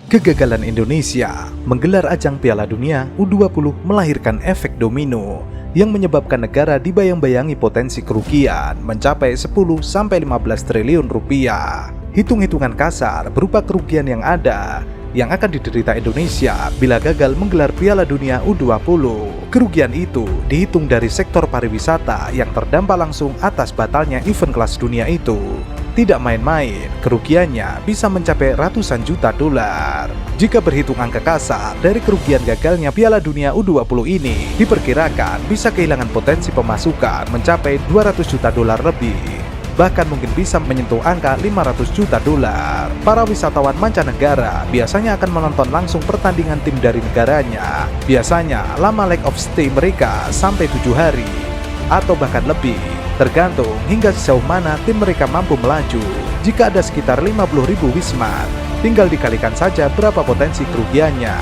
Kegagalan Indonesia menggelar ajang Piala Dunia U20 melahirkan efek domino yang menyebabkan negara dibayang-bayangi potensi kerugian mencapai 10-15 triliun rupiah. Hitung-hitungan kasar berupa kerugian yang akan diderita Indonesia bila gagal menggelar Piala Dunia U20. Kerugian itu dihitung dari sektor pariwisata yang terdampak langsung atas batalnya event kelas dunia itu. Tidak main-main, kerugiannya bisa mencapai ratusan juta dolar. Jika berhitung angka kasar, dari kerugian gagalnya Piala Dunia U20 ini, diperkirakan bisa kehilangan potensi pemasukan mencapai 200 juta dolar lebih. Bahkan mungkin bisa menyentuh angka 500 juta dolar. Para wisatawan mancanegara biasanya akan menonton langsung pertandingan tim dari negaranya. Biasanya lama leg of stay mereka sampai 7 hari, atau bahkan lebih. Tergantung hingga sejauh mana tim mereka mampu melaju. Jika ada sekitar 50.000 wisman, tinggal dikalikan saja berapa potensi kerugiannya.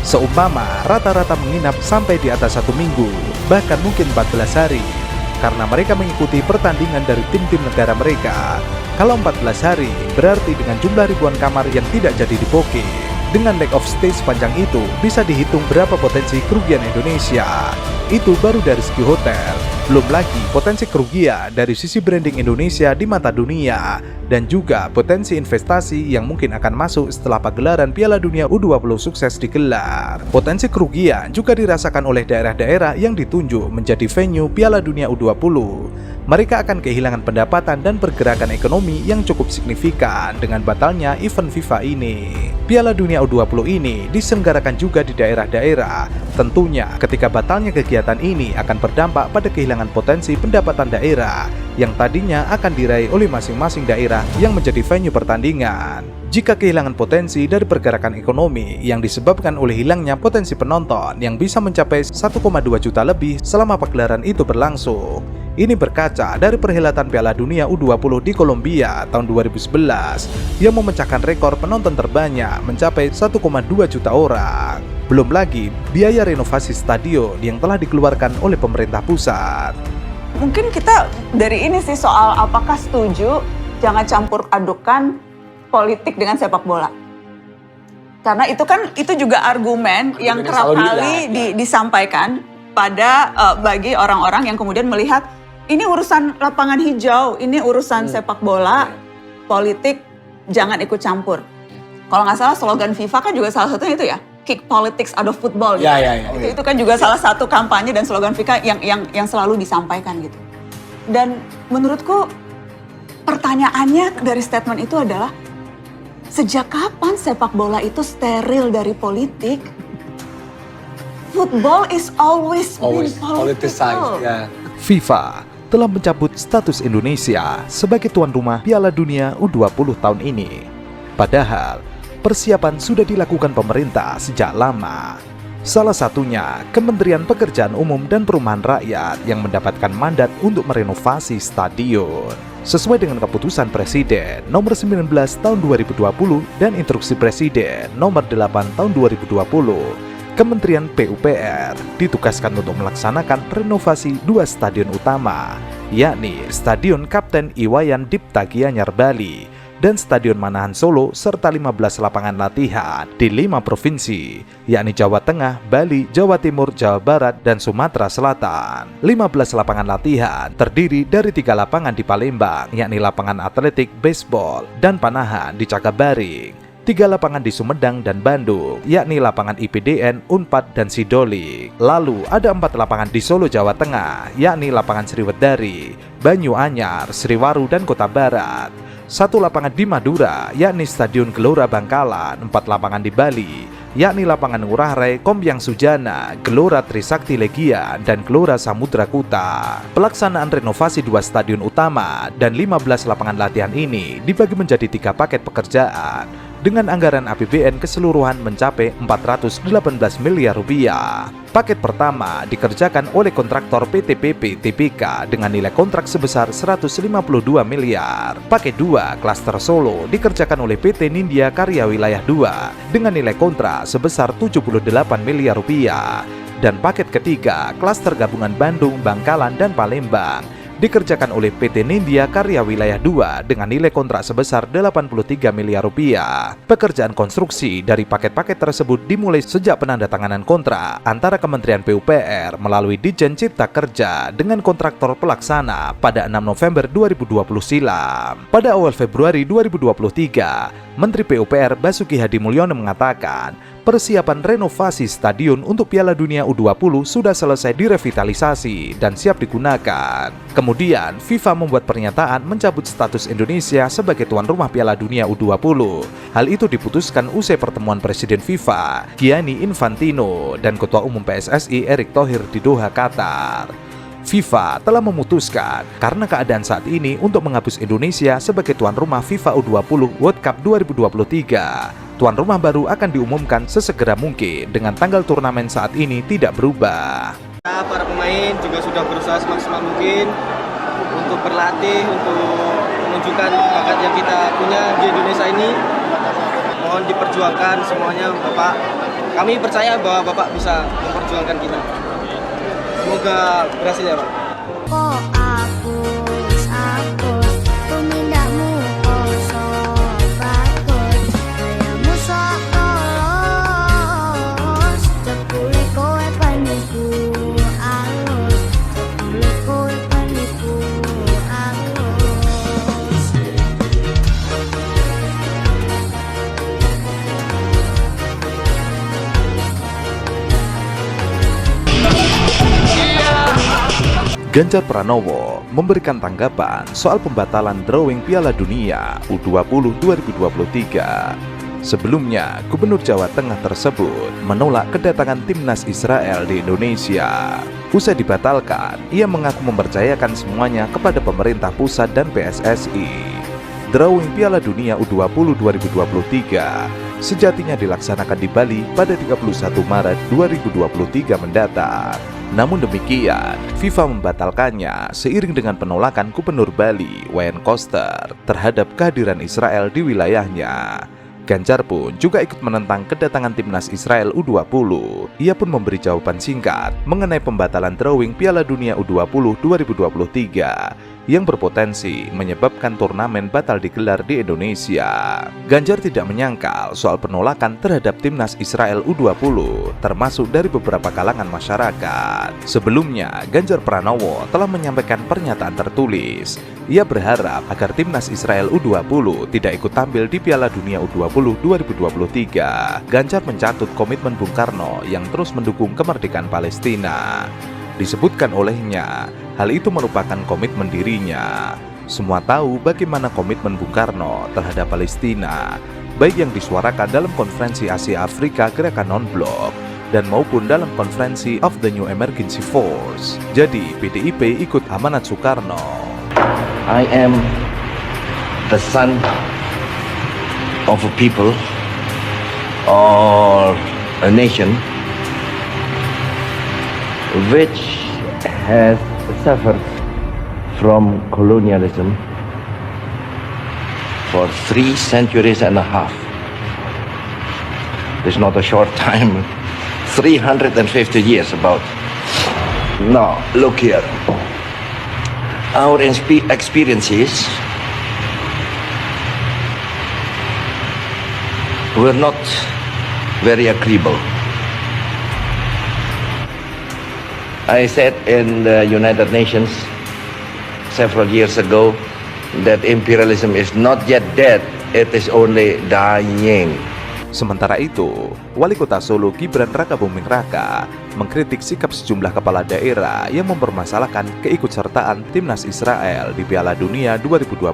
Seumpama rata-rata menginap sampai di atas 1 minggu, bahkan mungkin 14 hari, karena mereka mengikuti pertandingan dari tim-tim negara mereka. Kalau 14 hari, berarti dengan jumlah ribuan kamar yang tidak jadi diboking. Dengan leg of stay sepanjang itu, bisa dihitung berapa potensi kerugian Indonesia. Itu baru dari segi hotel. Belum lagi potensi kerugian dari sisi branding Indonesia di mata dunia, dan juga potensi investasi yang mungkin akan masuk setelah pagelaran Piala Dunia U20 sukses digelar. Potensi kerugian juga dirasakan oleh daerah-daerah yang ditunjuk menjadi venue Piala Dunia U20. Mereka akan kehilangan pendapatan dan pergerakan ekonomi yang cukup signifikan dengan batalnya event FIFA ini. Piala Dunia U20 ini diselenggarakan juga di daerah-daerah. Tentunya ketika batalnya kegiatan ini akan berdampak pada kehilangan potensi pendapatan daerah yang tadinya akan diraih oleh masing-masing daerah yang menjadi venue pertandingan. Jika kehilangan potensi dari pergerakan ekonomi yang disebabkan oleh hilangnya potensi penonton yang bisa mencapai 1,2 juta lebih selama pagelaran itu berlangsung. Ini berkaca dari perhelatan Piala Dunia U20 di Kolombia tahun 2011 yang memecahkan rekor penonton terbanyak mencapai 1,2 juta orang. Belum lagi biaya renovasi stadion yang telah dikeluarkan oleh pemerintah pusat. Mungkin kita dari ini sih soal apakah setuju jangan campur adukan politik dengan sepak bola. Karena itu juga argumen yang kerap kali disampaikan pada bagi orang-orang yang kemudian melihat ini urusan lapangan hijau, ini urusan sepak bola, politik jangan ikut campur. Kalau nggak salah slogan FIFA kan juga salah satunya itu ya, kick politics out of football. Gitu. Itu kan juga salah satu kampanye dan slogan FIFA yang selalu disampaikan gitu. Dan menurutku pertanyaannya dari statement itu adalah sejak kapan sepak bola itu steril dari politik? Football is always been political. FIFA telah mencabut status Indonesia sebagai tuan rumah Piala Dunia U20 tahun ini. Padahal, persiapan sudah dilakukan pemerintah sejak lama. Salah satunya, Kementerian Pekerjaan Umum dan Perumahan Rakyat yang mendapatkan mandat untuk merenovasi stadion. Sesuai dengan keputusan Presiden nomor 19 tahun 2020 dan Instruksi Presiden nomor 8 tahun 2020, Kementerian PUPR ditugaskan untuk melaksanakan renovasi 2 stadion utama, yakni Stadion Kapten Iwayan Dipta Gianyar Bali dan Stadion Manahan Solo serta 15 lapangan latihan di 5 provinsi, yakni Jawa Tengah, Bali, Jawa Timur, Jawa Barat, dan Sumatera Selatan. 15 lapangan latihan terdiri dari 3 lapangan di Palembang, yakni lapangan atletik, baseball, dan panahan di Cakabaring. 3 lapangan di Sumedang dan Bandung, yakni lapangan IPDN, Unpad, dan Sidolik. Lalu ada 4 lapangan di Solo, Jawa Tengah, yakni lapangan Sriwedari, Banyuanyar, Sriwaru, dan Kota Barat. 1 lapangan di Madura, yakni Stadion Gelora Bangkalan. 4 lapangan di Bali, yakni lapangan Ngurah Rai, Kompiang Sujana, Gelora Trisakti Legian, dan Gelora Samudra Kuta. Pelaksanaan renovasi 2 stadion utama dan 15 lapangan latihan ini dibagi menjadi 3 paket pekerjaan dengan anggaran APBN keseluruhan mencapai 418 miliar rupiah. Paket pertama dikerjakan oleh kontraktor PT PP TBK dengan nilai kontrak sebesar 152 miliar. Paket 2 klaster Solo dikerjakan oleh PT Nindya Karya Wilayah 2 dengan nilai kontrak sebesar 78 miliar rupiah. Dan paket ketiga klaster gabungan Bandung, Bangkalan, dan Palembang dikerjakan oleh PT Nindya Karya Wilayah 2 dengan nilai kontrak sebesar 83 miliar rupiah. Pekerjaan konstruksi dari paket-paket tersebut dimulai sejak penandatanganan kontrak antara Kementerian PUPR melalui Ditjen Cipta Kerja dengan kontraktor pelaksana pada 6 November 2020 silam. Pada awal Februari 2023, Menteri PUPR Basuki Hadi Mulyono mengatakan persiapan renovasi stadion untuk Piala Dunia U20 sudah selesai direvitalisasi dan siap digunakan. Kemudian, FIFA membuat pernyataan mencabut status Indonesia sebagai tuan rumah Piala Dunia U20. Hal itu diputuskan usai pertemuan Presiden FIFA, Gianni Infantino, dan Ketua Umum PSSI Erick Thohir di Doha, Qatar. FIFA telah memutuskan karena keadaan saat ini untuk menghapus Indonesia sebagai tuan rumah FIFA U20 World Cup 2023. Tuan rumah baru akan diumumkan sesegera mungkin dengan tanggal turnamen saat ini tidak berubah. Para pemain juga sudah berusaha semaksimal mungkin untuk berlatih, untuk menunjukkan bakat yang kita punya di Indonesia ini. Mohon diperjuangkan semuanya, Bapak. Kami percaya bahwa Bapak bisa memperjuangkan kita. Semoga berhasil ya, Pak. Kok aku tumindakmu kosong bagus kayamu sok polos cepule kowe penipu alus cepule kowe penipu alus. Ganjar Pranowo memberikan tanggapan soal pembatalan drawing Piala Dunia U20 2023. Sebelumnya, Gubernur Jawa Tengah tersebut menolak kedatangan timnas Israel di Indonesia. Usai dibatalkan, ia mengaku mempercayakan semuanya kepada pemerintah pusat dan PSSI. Drawing Piala Dunia U20 2023 sejatinya dilaksanakan di Bali pada 31 Maret 2023 mendatang. Namun demikian, FIFA membatalkannya seiring dengan penolakan Gubernur Bali, Wayan Koster, terhadap kehadiran Israel di wilayahnya. Ganjar pun juga ikut menentang kedatangan timnas Israel U20. Ia pun memberi jawaban singkat mengenai pembatalan drawing Piala Dunia U20 2023 yang berpotensi menyebabkan turnamen batal digelar di Indonesia. Ganjar tidak menyangkal soal penolakan terhadap timnas Israel U20, termasuk dari beberapa kalangan masyarakat. Sebelumnya, Ganjar Pranowo telah menyampaikan pernyataan tertulis. Ia berharap agar timnas Israel U20 tidak ikut tampil di Piala Dunia U20 2023. Ganjar mencatut komitmen Bung Karno yang terus mendukung kemerdekaan Palestina. Disebutkan olehnya, hal itu merupakan komitmen dirinya. Semua tahu bagaimana komitmen Bung Karno terhadap Palestina, baik yang disuarakan dalam konferensi Asia Afrika Gerakan Non-Blok dan maupun dalam konferensi of the New Emergency Force. Jadi, PDIP ikut amanat Soekarno. I am the son of a people or a nation which has suffered from colonialism for 3 centuries and a half. It's not a short time, 350 years about. Now, look here. Our experiences were not very agreeable. I said in the United Nations several years ago that imperialism is not yet dead, it is only dying. Sementara itu, Wali Kota Solo Gibran Rakabuming Raka mengkritik sikap sejumlah kepala daerah yang mempermasalahkan keikutsertaan timnas Israel di Piala Dunia 2020.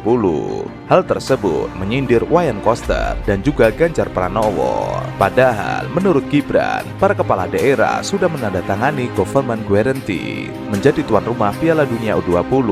Hal tersebut menyindir Wayan Koster dan juga Ganjar Pranowo. Padahal menurut Gibran, para kepala daerah sudah menandatangani government guarantee menjadi tuan rumah Piala Dunia U20.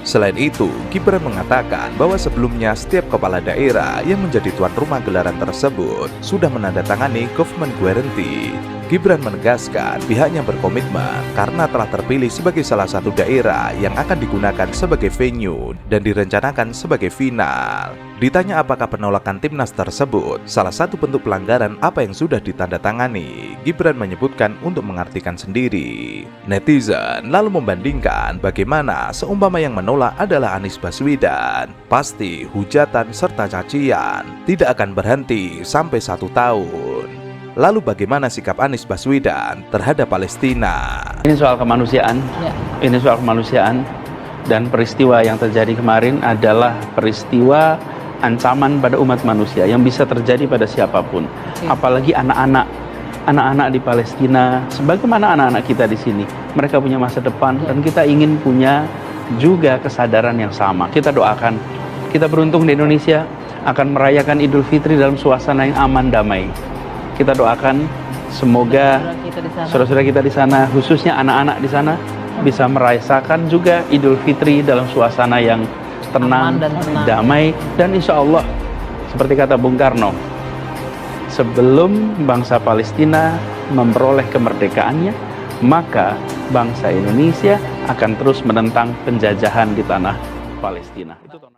Selain itu, Gibran mengatakan bahwa sebelumnya setiap kepala daerah yang menjadi tuan rumah gelaran tersebut sudah menandatangani government guarantee Gibran menegaskan pihaknya berkomitmen karena telah terpilih sebagai salah satu daerah yang akan digunakan sebagai venue dan direncanakan sebagai final. Ditanya apakah penolakan timnas tersebut salah satu bentuk pelanggaran apa yang sudah ditandatangani, Gibran menyebutkan untuk mengartikan sendiri. Netizen lalu membandingkan bagaimana seumpama yang menolak adalah Anies Baswedan. Pasti hujatan serta cacian tidak akan berhenti sampai 1 tahun. Lalu bagaimana sikap Anies Baswedan terhadap Palestina? Ini soal kemanusiaan, ini soal kemanusiaan, dan peristiwa yang terjadi kemarin adalah peristiwa ancaman pada umat manusia yang bisa terjadi pada siapapun, apalagi anak-anak di Palestina, sebagaimana anak-anak kita di sini. Mereka punya masa depan dan kita ingin punya juga kesadaran yang sama. Kita doakan, kita beruntung di Indonesia akan merayakan Idul Fitri dalam suasana yang aman damai. Kita doakan semoga saudara-saudara kita di sana, khususnya anak-anak di sana, bisa merayakan juga Idul Fitri dalam suasana yang tenang, damai, dan insya Allah, seperti kata Bung Karno, sebelum bangsa Palestina memperoleh kemerdekaannya, maka bangsa Indonesia akan terus menentang penjajahan di tanah Palestina.